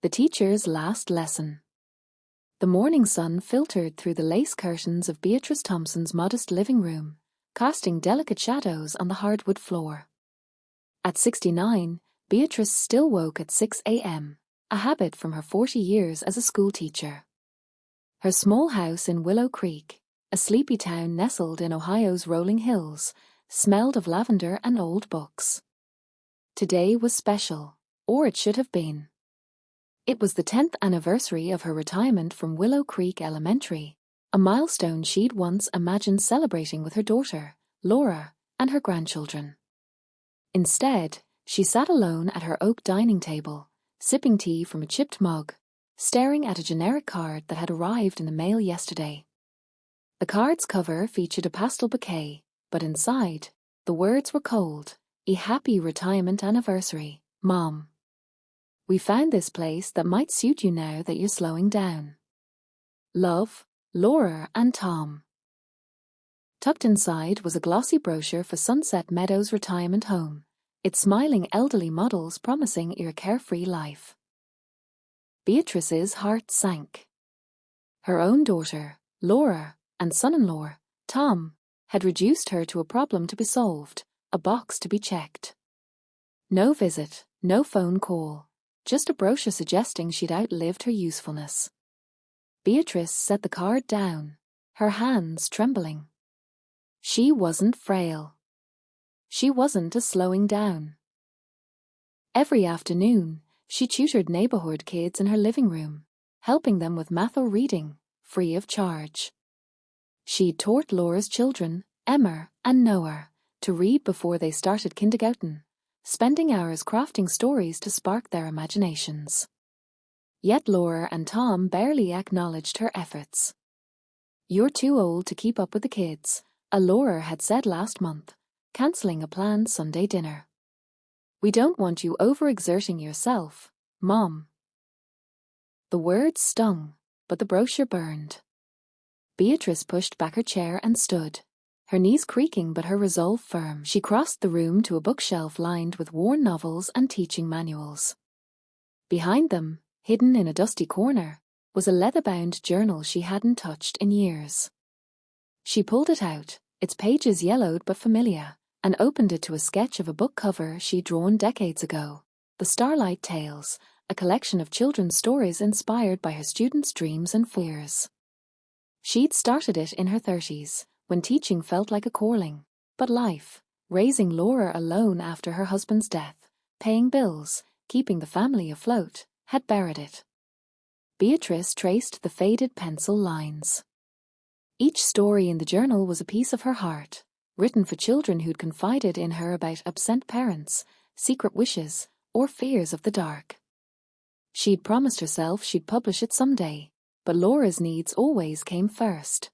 The teacher's last lesson. The morning sun filtered through the lace curtains of Beatrice Thompson's modest living room, casting delicate shadows on the hardwood floor. At 69, Beatrice still woke at 6 a.m., a habit from her 40 years as a schoolteacher. Her small house in Willow Creek, a sleepy town nestled in Ohio's rolling hills, smelled of lavender and old books. Today was special, or it should have been. It was the 10th anniversary of her retirement from Willow Creek Elementary, a milestone she'd once imagined celebrating with her daughter, Laura, and her grandchildren. Instead, she sat alone at her oak dining table, sipping tea from a chipped mug, staring at a generic card that had arrived in the mail yesterday. The card's cover featured a pastel bouquet, but inside, the words were cold: "A happy retirement anniversary, Mom. We found this place that might suit you now that you're slowing down. Love, Laura and Tom." Tucked inside was a glossy brochure for Sunset Meadows Retirement Home, its smiling elderly models promising a carefree life. Beatrice's heart sank. Her own daughter, Laura, and son-in-law, Tom, had reduced her to a problem to be solved, a box to be checked. No visit, no phone call, just a brochure suggesting she'd outlived her usefulness. Beatrice set the card down, her hands trembling. She wasn't frail. She wasn't a slowing down. Every afternoon, she tutored neighborhood kids in her living room, helping them with math or reading, free of charge. She'd taught Laura's children, Emma and Noah, to read before they started kindergarten, spending hours crafting stories to spark their imaginations. Yet Laura and Tom barely acknowledged her efforts. "You're too old to keep up with the kids," Laura had said last month, cancelling a planned Sunday dinner. "We don't want you overexerting yourself, Mom." The words stung, but the brochure burned. Beatrice pushed back her chair and stood, her knees creaking but her resolve firm. She crossed the room to a bookshelf lined with worn novels and teaching manuals. Behind them, hidden in a dusty corner, was a leather-bound journal she hadn't touched in years. She pulled it out, its pages yellowed but familiar, and opened it to a sketch of a book cover she'd drawn decades ago, the Starlight Tales, a collection of children's stories inspired by her students' dreams and fears. She'd started it in her 30s, when teaching felt like a calling, but life, raising Laura alone after her husband's death, paying bills, keeping the family afloat, had buried it. Beatrice traced the faded pencil lines. Each story in the journal was a piece of her heart, written for children who'd confided in her about absent parents, secret wishes, or fears of the dark. She'd promised herself she'd publish it someday, but Laura's needs always came first.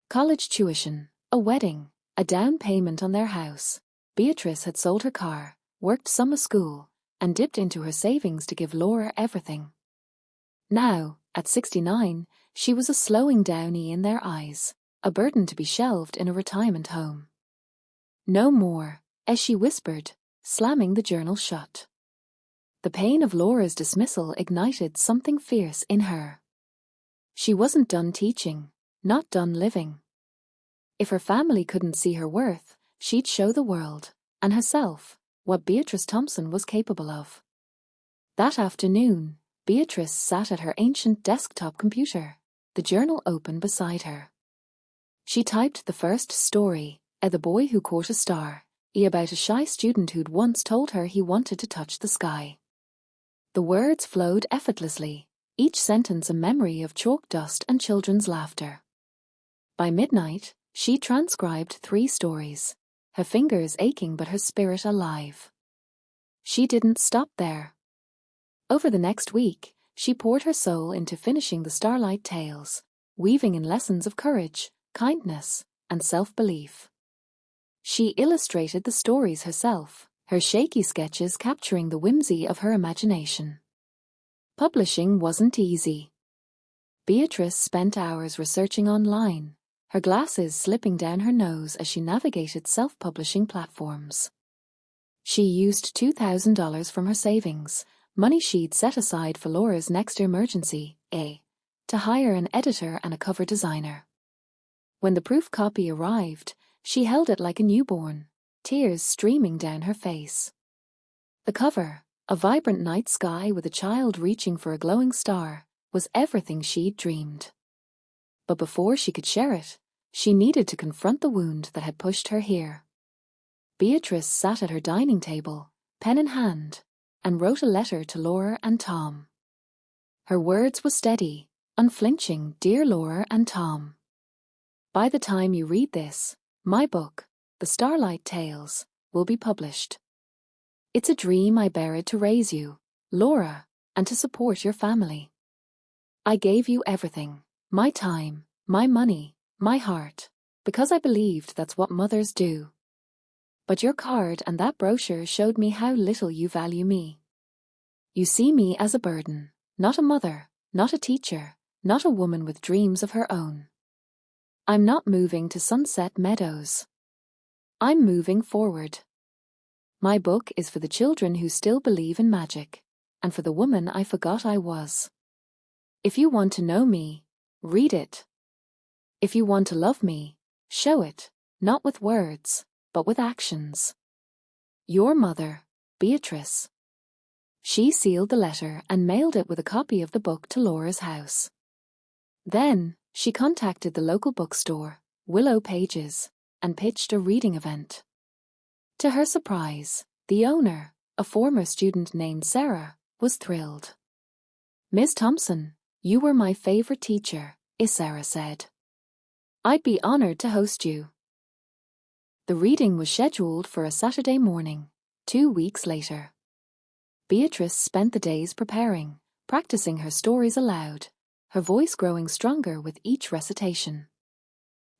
College tuition, a wedding, a down payment on their house. Beatrice had sold her car, worked summer school, and dipped into her savings to give Laura everything. Now, at 69, she was a slowing downy in their eyes, a burden to be shelved in a retirement home. "No more," as she whispered, slamming the journal shut. The pain of Laura's dismissal ignited something fierce in her. She wasn't done teaching, not done living. If her family couldn't see her worth, she'd show the world, and herself, what Beatrice Thompson was capable of. That afternoon, Beatrice sat at her ancient desktop computer, the journal open beside her. She typed the first story, The Boy Who Caught a Star, about a shy student who'd once told her he wanted to touch the sky. The words flowed effortlessly, each sentence a memory of chalk dust and children's laughter. By midnight, she transcribed 3 stories, her fingers aching but her spirit alive. She didn't stop there. Over the next week, she poured her soul into finishing the Starlight Tales, weaving in lessons of courage, kindness, and self-belief. She illustrated the stories herself, her shaky sketches capturing the whimsy of her imagination. Publishing wasn't easy. Beatrice spent hours researching online, her glasses slipping down her nose as she navigated self-publishing platforms. She used $2,000 from her savings, Money she'd set aside for Laura's next emergency, to hire an editor and a cover designer. When the proof copy arrived, she held it like a newborn, tears streaming down her face. The cover, a vibrant night sky with a child reaching for a glowing star, was everything she'd dreamed. But before she could share it, she needed to confront the wound that had pushed her here. Beatrice sat at her dining table, pen in hand, and wrote a letter to Laura and Tom. Her words were steady, unflinching, "Dear Laura and Tom. By the time you read this, my book, The Starlight Tales, will be published. It's a dream I buried to raise you, Laura, and to support your family. I gave you everything, my time, my money, my heart, because I believed that's what mothers do. But your card and that brochure showed me how little you value me. You see me as a burden, not a mother, not a teacher, not a woman with dreams of her own. I'm not moving to Sunset Meadows. I'm moving forward. My book is for the children who still believe in magic, and for the woman I forgot I was. If you want to know me, read it. If you want to love me, show it, not with words, but with actions. Your mother, Beatrice." She sealed the letter and mailed it with a copy of the book to Laura's house. Then, she contacted the local bookstore, Willow Pages, and pitched a reading event. To her surprise, the owner, a former student named Sarah, was thrilled. "Miss Thompson, you were my favorite teacher," Sarah said. "I'd be honored to host you." The reading was scheduled for a Saturday morning, 2 weeks later. Beatrice spent the days preparing, practicing her stories aloud, her voice growing stronger with each recitation.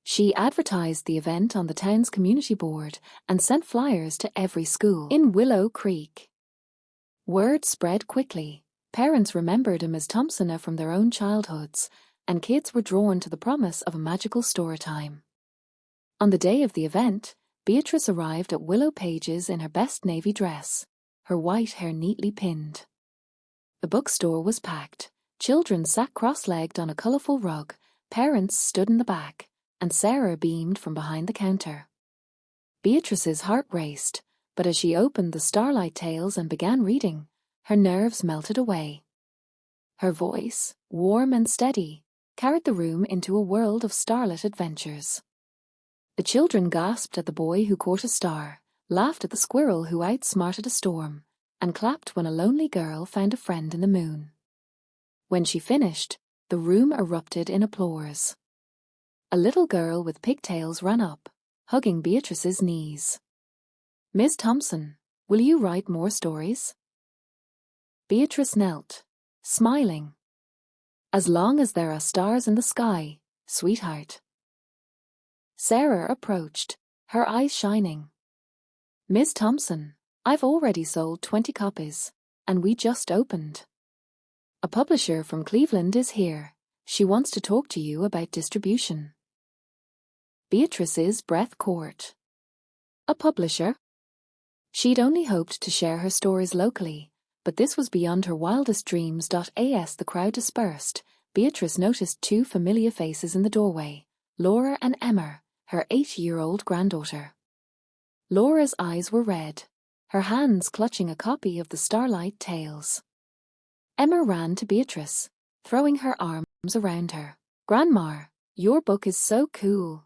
She advertised the event on the town's community board and sent flyers to every school in Willow Creek. Word spread quickly. Parents remembered a Miss Thompson from their own childhoods, and kids were drawn to the promise of a magical story time. On the day of the event, Beatrice arrived at Willow Pages in her best navy dress, her white hair neatly pinned. The bookstore was packed. Children sat cross-legged on a colourful rug, parents stood in the back, and Sarah beamed from behind the counter. Beatrice's heart raced, but as she opened the Starlight Tales and began reading, her nerves melted away. Her voice, warm and steady, carried the room into a world of starlit adventures. The children gasped at the boy who caught a star, laughed at the squirrel who outsmarted a storm, and clapped when a lonely girl found a friend in the moon. When she finished, the room erupted in applause. A little girl with pigtails ran up, hugging Beatrice's knees. "Miss Thompson, will you write more stories?" Beatrice knelt, smiling. "As long as there are stars in the sky, sweetheart." Sarah approached, her eyes shining. "Miss Thompson, I've already sold 20 copies, and we just opened. A publisher from Cleveland is here. She wants to talk to you about distribution." Beatrice's breath caught. A publisher? She'd only hoped to share her stories locally, but this was beyond her wildest dreams. As the crowd dispersed, Beatrice noticed 2 familiar faces in the doorway, Laura and Emma, her 8-year-old granddaughter. Laura's eyes were red, her hands clutching a copy of the Starlight Tales. Emma ran to Beatrice, throwing her arms around her. "Grandma, your book is so cool.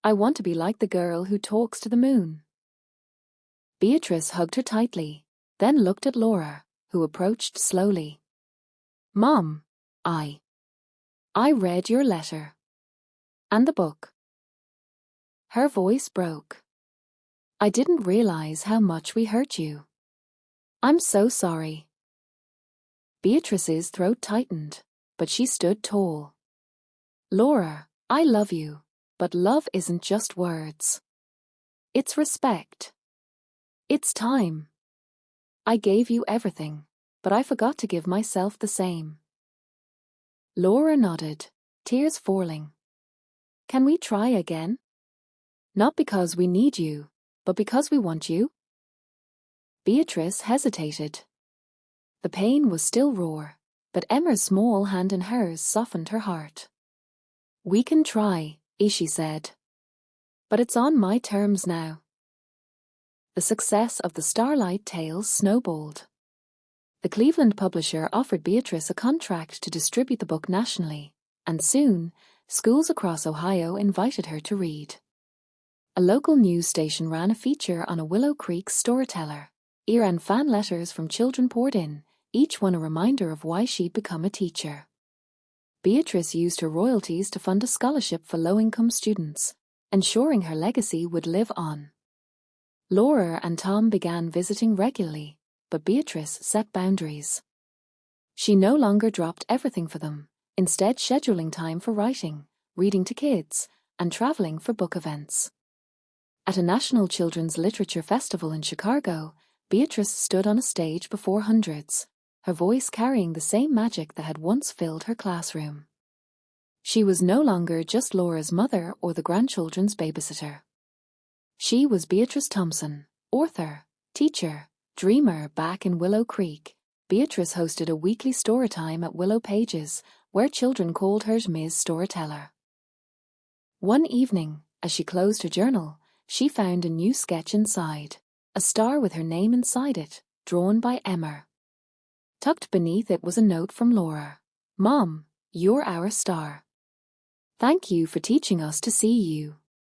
I want to be like the girl who talks to the moon." Beatrice hugged her tightly, then looked at Laura, who approached slowly. "Mom, I read your letter. And the book." Her voice broke. "I didn't realize how much we hurt you. I'm so sorry." Beatrice's throat tightened, but she stood tall. "Laura, I love you, but love isn't just words. It's respect. It's time. I gave you everything, but I forgot to give myself the same." Laura nodded, tears falling. "Can we try again? Not because we need you, but because we want you?" Beatrice hesitated. The pain was still raw, but Emma's small hand in hers softened her heart. "We can try," she said. "But it's on my terms now." The success of the Starlight Tales snowballed. The Cleveland publisher offered Beatrice a contract to distribute the book nationally, and soon, schools across Ohio invited her to read. A local news station ran a feature on a Willow Creek storyteller, and fan letters from children poured in, each one a reminder of why she'd become a teacher. Beatrice used her royalties to fund a scholarship for low-income students, ensuring her legacy would live on. Laura and Tom began visiting regularly, but Beatrice set boundaries. She no longer dropped everything for them, instead scheduling time for writing, reading to kids, and traveling for book events. At a National Children's Literature Festival in Chicago, Beatrice stood on a stage before hundreds, her voice carrying the same magic that had once filled her classroom. She was no longer just Laura's mother or the grandchildren's babysitter. She was Beatrice Thompson, author, teacher, dreamer. Back in Willow Creek, Beatrice hosted a weekly storytime at Willow Pages, where children called her Ms. Storyteller. One evening, as she closed her journal, she found a new sketch inside, a star with her name inside it, drawn by Emma. Tucked beneath it was a note from Laura. "Mom, you're our star. Thank you for teaching us to see you."